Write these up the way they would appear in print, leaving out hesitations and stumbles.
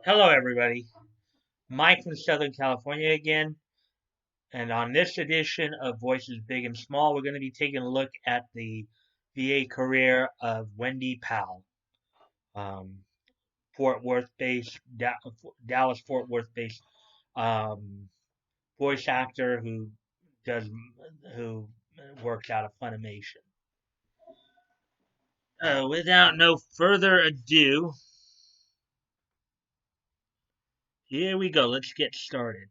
Hello, everybody. Mike from Southern California again. And on this edition of Voices Big and Small, we're going to be taking a look at the VA career of Wendy Powell, um, Fort Worth based, Dallas Fort Worth based um, voice actor does who works out of Funimation. Without no further ado, here we go. Let's get started.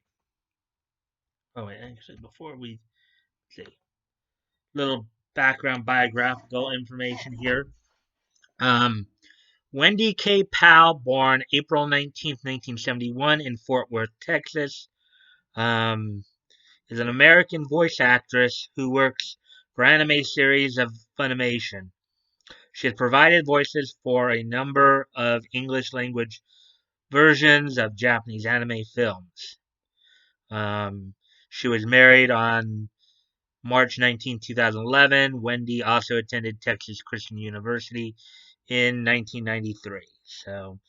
Oh, wait, actually, before we see, little background biographical information here. Um, Wendy K. Powell, born April 19th, 1971, in Fort Worth, Texas, um, is an American voice actress who works for anime series of Funimation. She has provided voices for a number of English language versions of Japanese anime films. Um, she was married on March 19, 2011. Wendy also attended Texas Christian University in 1993. So,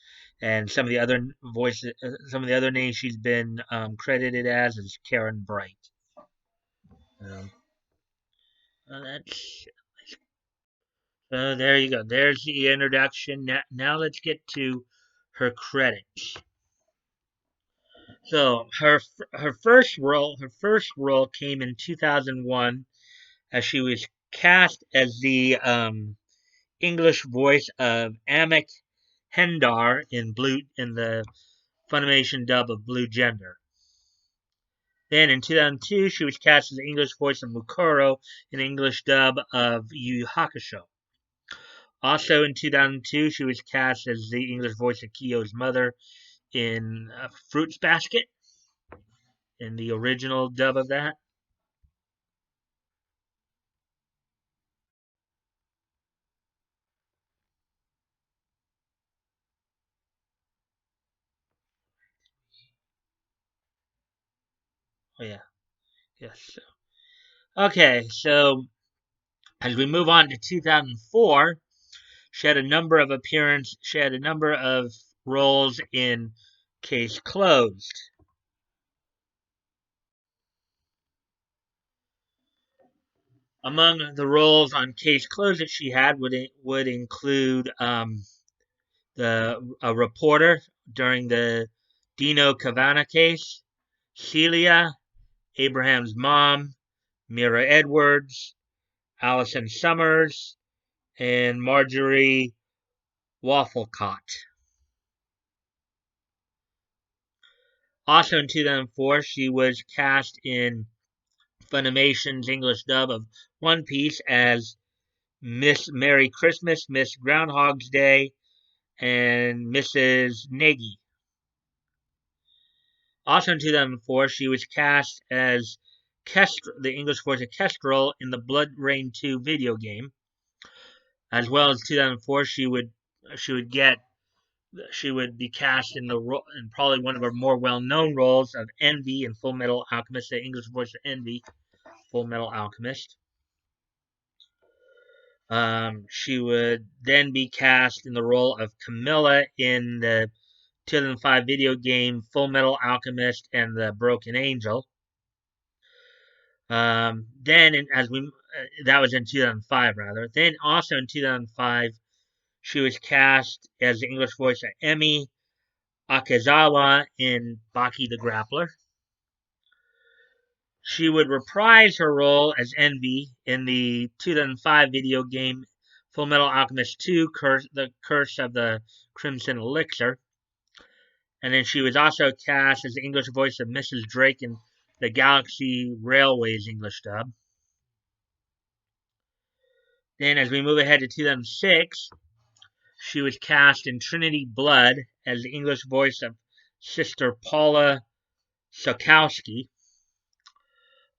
and some of the other names she's been credited as is Karen Bright. Um, that's there you go. There's the introduction. Now let's get to her credits. So her first role came in 2001 as she was cast as the English voice of Amek Hendar in the Funimation dub of Blue Gender. Then in 2002, she was cast as the English voice of Mukuro in the English dub of Yu Yu Hakusho. Also in 2002, she was cast as the English voice of Kyo's mother in Fruits Basket in the original dub of that. Oh yeah, yes. Okay, so as we move on to 2004, She had a number of roles in Case Closed. Among the roles on Case Closed that she had would include a reporter during the Dino Cavana case, Celia, Abraham's mom, Mira Edwards, Allison Summers, and Marjorie Wafflecott. Also in 2004, she was cast in Funimation's English dub of One Piece as Miss Merry Christmas, Miss Groundhog's Day, and Mrs. Negi. Also in 2004, she was cast as the English voice of Kestrel in the Blood Rain 2 video game. As well as 2004, she would get she would be cast in probably one of her more well-known roles of Envy in Full Metal Alchemist, the English voice of Envy, Full Metal Alchemist. She would then be cast in the role of Camilla in the 2005 video game Full Metal Alchemist and the Broken Angel. That was in 2005 rather. Then also in 2005, she was cast as the English voice of Emi Akazawa in Baki the Grappler. She would reprise her role as Envy in the 2005 video game Full Metal Alchemist 2: The Curse of the Crimson Elixir. And then she was also cast as the English voice of Mrs. Drake in the Galaxy Railways English dub. Then, as we move ahead to 2006, she was cast in Trinity Blood as the English voice of Sister Paula Sokowski.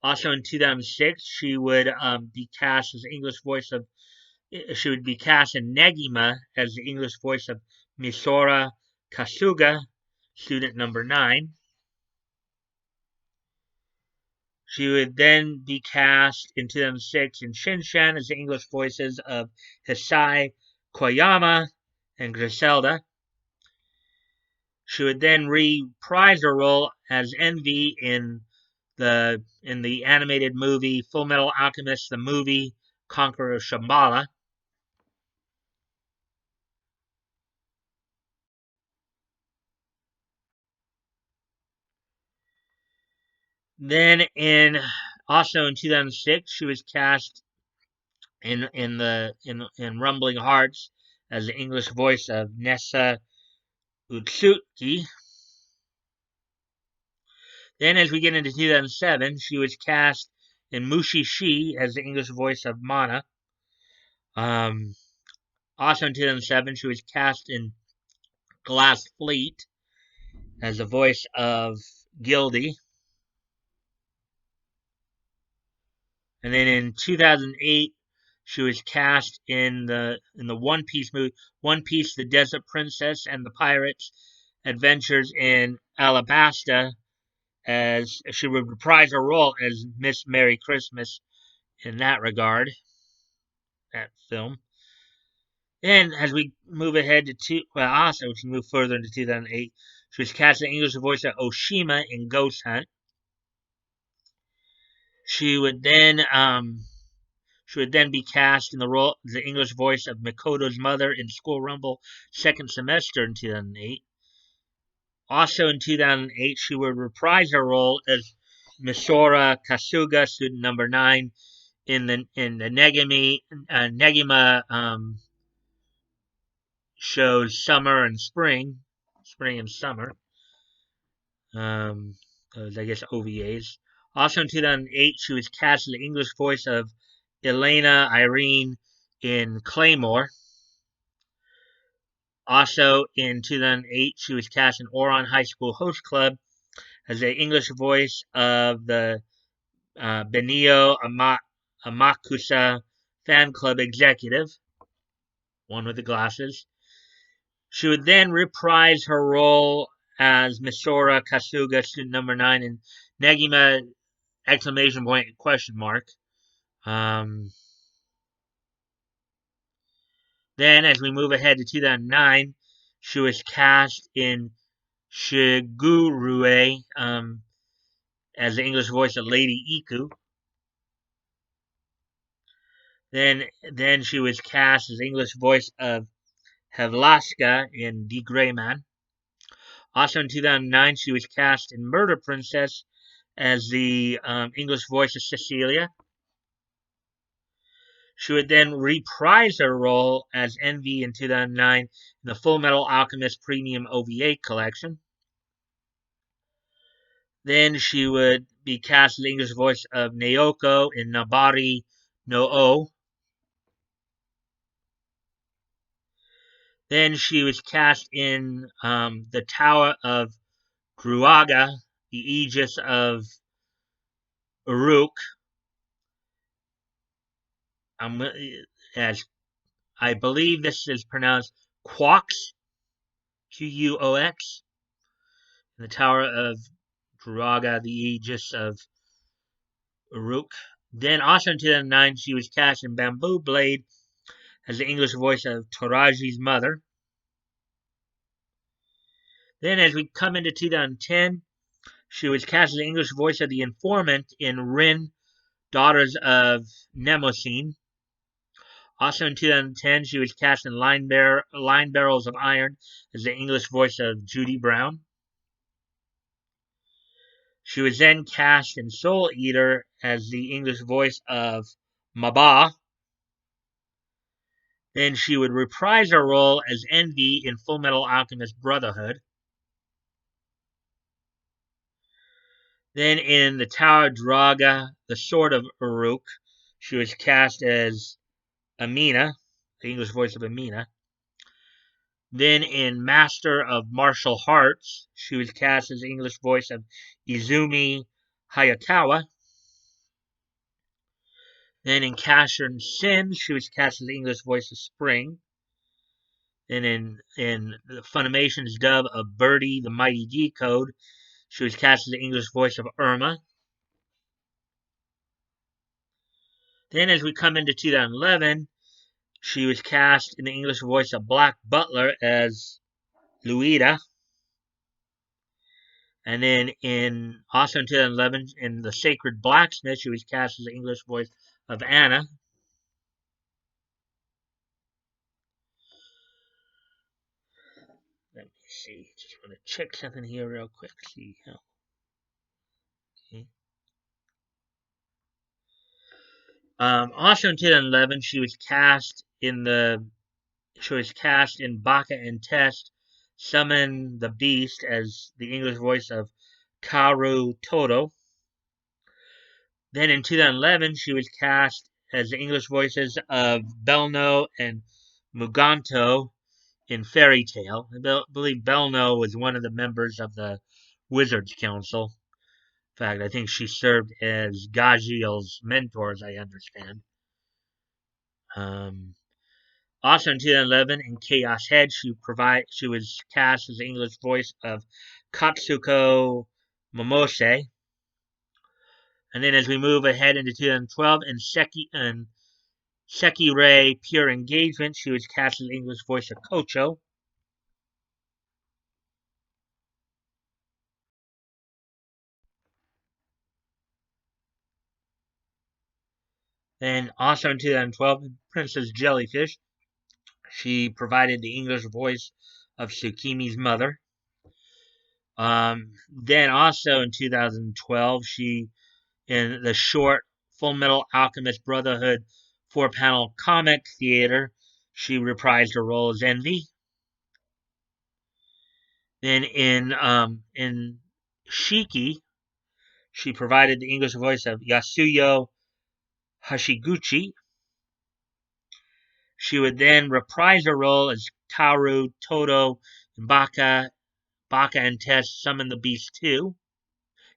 Also in 2006, she would be cast in Negima as the English voice of Misora Kasuga, student number 9. She would then be cast in 2006 in Shinshan as the English voices of Hisai Koyama and Griselda. She would then reprise her role as Envy in the animated movie Full Metal Alchemist, the movie Conqueror of Shambhala. Then also in 2006, she was cast in Rumbling Hearts as the English voice of Nessa Utsuki. Then, as we get into 2007, she was cast in Mushi Shi as the English voice of Mana. Um, Also in 2007, she was cast in Glass Fleet as the voice of Gildy. And then in 2008, she was cast in the One Piece movie, One Piece: The Desert Princess and the Pirates Adventures in Alabasta, as she would reprise her role as Miss Merry Christmas in that regard, that film. Then, as we move ahead also as we move further into 2008, she was cast in English voice of Oshima in Ghost Hunt. She would then be cast in the English voice of Makoto's mother in School Rumble second semester in 2008. Also in 2008, she would reprise her role as Misora Kasuga, student number 9, in the Negima shows Summer and Spring and Summer. Those, I guess, OVAs. Also in 2008, she was cast as the English voice of Elena Irene in Claymore. Also in 2008, she was cast in Oron High School Host Club as the English voice of the Benio Amakusa fan club executive, one with the glasses. She would then reprise her role as Misora Kasuga, student number 9, in Negima exclamation point question mark. Then, as we move ahead to 2009, she was cast in Shigurue as the English voice of Lady Iku. Then she was cast as the English voice of Hevlaska in Die Grey Man. Also in 2009, she was cast in Murder Princess as the English voice of Cecilia. She would then reprise her role as Envy in 2009 in the Full Metal Alchemist Premium OVA collection. Then she would be cast as the English voice of Naoko in Nabari no O. Then she was cast in the Tower of Druaga, the Aegis of Uruk, as I believe this is pronounced Quox, Quox, in the Tower of Druaga, the Aegis of Uruk. Then also in 2009, she was cast in Bamboo Blade as the English voice of Toraji's mother. Then as we come into 2010, she was cast as the English voice of the informant in Rin, Daughters of Mnemosyne. Also in 2010, she was cast in Line Barrels of Iron as the English voice of Judy Brown. She was then cast in Soul Eater as the English voice of Maba. Then she would reprise her role as Envy in Full Metal Alchemist Brotherhood. Then in The Tower Draga, The Sword of Uruk, she was cast as Amina, the English voice of Amina. Then in Master of Martial Arts, she was cast as the English voice of Izumi Hayakawa. Then in Casher Sin, she was cast as the English voice of Spring. Then in Funimation's dub of Birdie the Mighty Decode, she was cast as the English voice of Irma. Then as we come into 2011, she was cast in the English voice of Black Butler as Luida. And then also in 2011, in The Sacred Blacksmith, she was cast as the English voice of Anna. Let me see. Just want to check something here real quick. See how. Okay. Also in 2011, she was cast in Baka and Test, Summon the Beast as the English voice of Karu Todo. Then in 2011, she was cast as the English voices of Belno and Muganto in Fairy Tale. I believe Belno was one of the members of the Wizards Council. In fact, I think she served as Gajiel's mentor, as I understand. Um, Also in 2011, in Chaos Head, she was cast as the English voice of Katsuko Momose. And then as we move ahead into 2012, in Sekirei Pure Engagement, she was cast as the English voice of Kocho. Then also in 2012, Princess Jellyfish, she provided the English voice of Tsukimi's mother. Then also in 2012, in the short Full Metal Alchemist Brotherhood 4-panel comic theater, she reprised her role as Envy. Then in Shiki, she provided the English voice of Yasuyo Hashiguchi. She would then reprise her role as Taru Todo in Baka and Test Summon the Beast 2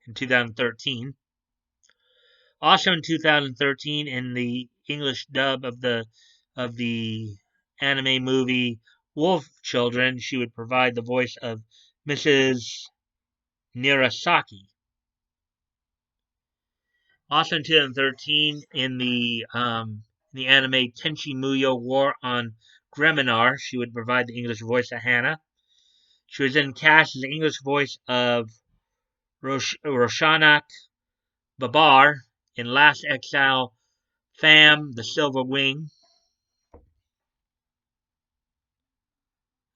in 2013. Also in 2013, in the English dub of the anime movie Wolf Children, she would provide the voice of Mrs. Nirasaki. Also in 2013, in the anime Tenchi Muyo War on Greminar, she would provide the English voice of Hannah. She was then cast as the English voice of Roshanak Babar in Last Exile Fam, the Silver Wing.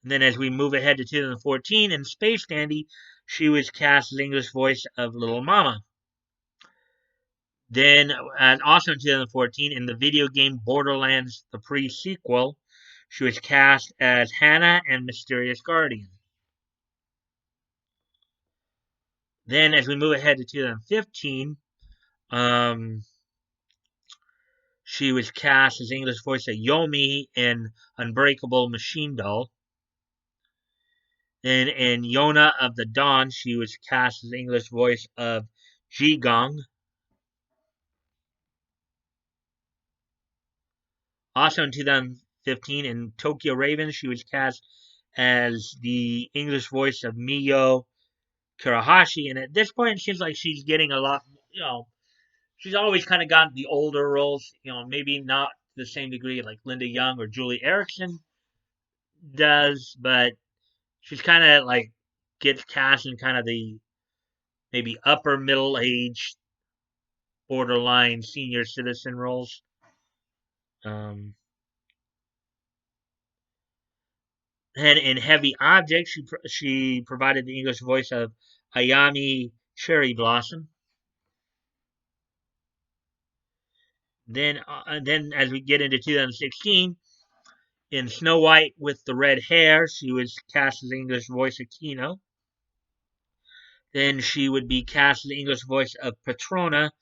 And then as we move ahead to 2014, in Space Dandy, she was cast as the English voice of Little Mama. Then, also in 2014, in the video game Borderlands, the pre-sequel, she was cast as Hannah and Mysterious Guardian. Then, as we move ahead to 2015, she was cast as the English voice of Yomi in Unbreakable Machine Doll. Then in Yona of the Dawn, she was cast as the English voice of Jigong. Also in 2015, in Tokyo Ravens, she was cast as the English voice of Miyo Kurahashi. And at this point, it seems like she's getting a lot, she's always kind of gotten the older roles, maybe not to the same degree like Linda Young or Julie Erickson does, but she's kind of like gets cast in kind of the maybe upper middle age, borderline senior citizen roles. Um, and in Heavy Objects, she provided the English voice of Ayami Cherry Blossom. Then as we get into 2016, in Snow White with the Red Hair, she was cast as the English voice of Kino. Then she would be cast as the English voice of Petrona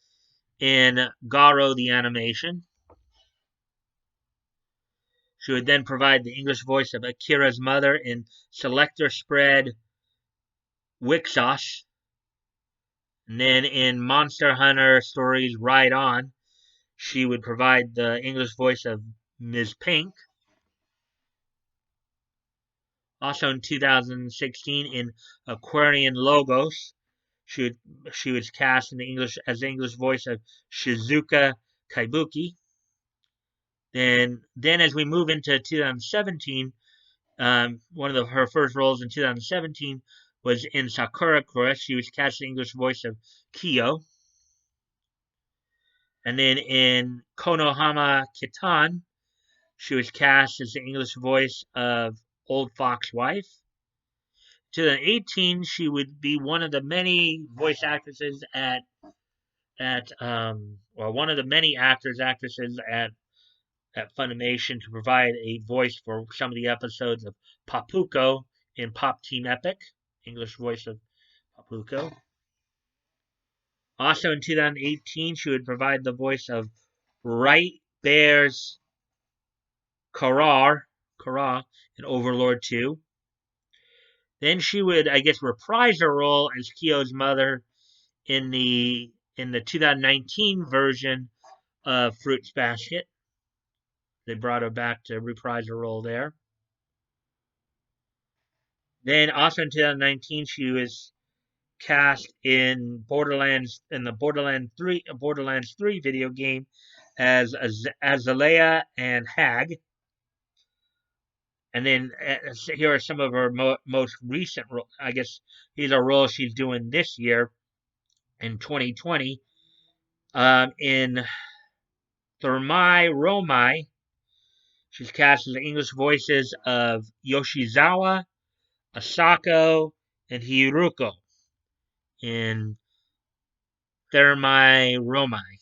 in Garo the Animation. She would then provide the English voice of Akira's mother in Selector Spread Wixos. And then in Monster Hunter Stories Ride On, she would provide the English voice of Ms. Pink. Also in 2016, in Aquarian Logos, she was cast in the English as the English voice of Shizuka Kaibuki. Then as we move into 2017, one of her first roles in 2017 was in Sakura Chorus. She was cast the English voice of Kyo. And then in Konohama Kitan, she was cast as the English voice of Old Fox Wife. 2018, she would be one of the many voice actresses one of the many actresses at Funimation to provide a voice for some of the episodes of Papuko in Pop Team Epic, English voice of Papuko. Also in 2018, she would provide the voice of Right Bear's Kara in Overlord 2. Then she would, I guess, reprise her role as Kyo's mother in the 2019 version of Fruits Basket. They brought her back to reprise her role there. Then also in 2019, she was cast in the Borderlands 3 video game as Azalea and Hag. And then here are some of her most recent roles. I guess these are roles she's doing this year in 2020. In Thermai Romai, she's cast as the English voices of Yoshizawa, Asako, and Hiruko in Thermai Romai.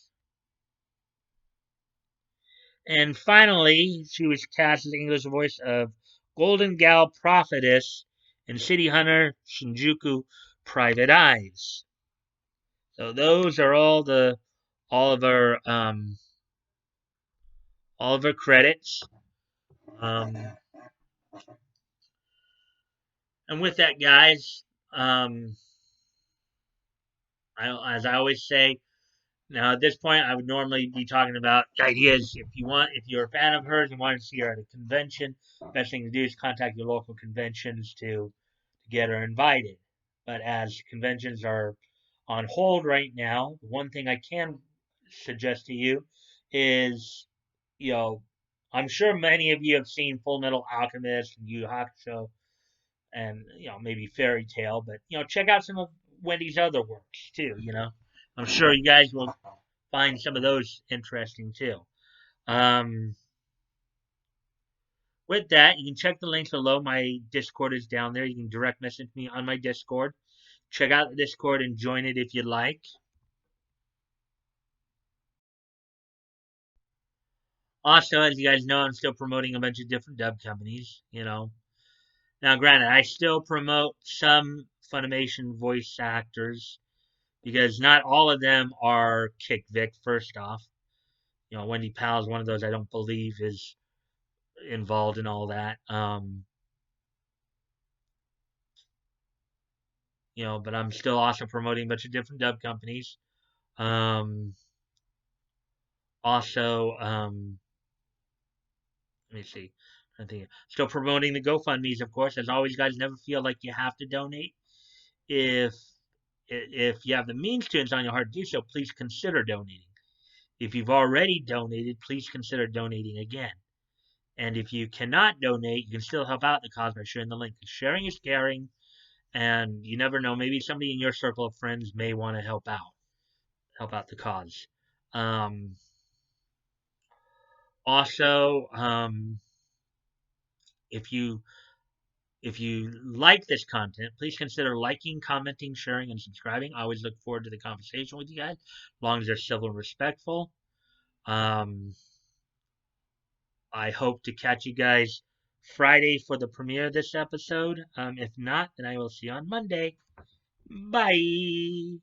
And finally, she was cast as the English voice of Golden Gal Prophetess in City Hunter Shinjuku Private Eyes. So those are all of our credits. And with that, guys, as I always say, now at this point, I would normally be talking about ideas. If you're a fan of hers and want to see her at a convention, best thing to do is contact your local conventions to get her invited. But as conventions are on hold right now, one thing I can suggest to you is, I'm sure many of you have seen Full Metal Alchemist and Yu Yu Hakusho and, maybe Fairy Tail, but, check out some of Wendy's other works too, I'm sure you guys will find some of those interesting too. With that, you can check the links below. My Discord is down there. You can direct message me on my Discord. Check out the Discord and join it if you'd like. Also, as you guys know, I'm still promoting a bunch of different dub companies, Now, granted, I still promote some Funimation voice actors because not all of them are Kick Vic, first off. Wendy Powell is one of those I don't believe is involved in all that. But I'm still also promoting a bunch of different dub companies. Also, let me see. I think still promoting the GoFundMe's, of course. As always, guys, never feel like you have to donate. If you have the means to and it's on your heart to do so, please consider donating. If you've already donated, please consider donating again. And if you cannot donate, you can still help out the cause by sharing the link. Sharing is caring, and you never know. Maybe somebody in your circle of friends may want to help out the cause. Also, if you like this content, please consider liking, commenting, sharing, and subscribing. I always look forward to the conversation with you guys, as long as they're civil and respectful. I hope to catch you guys Friday for the premiere of this episode. If not, then I will see you on Monday. Bye.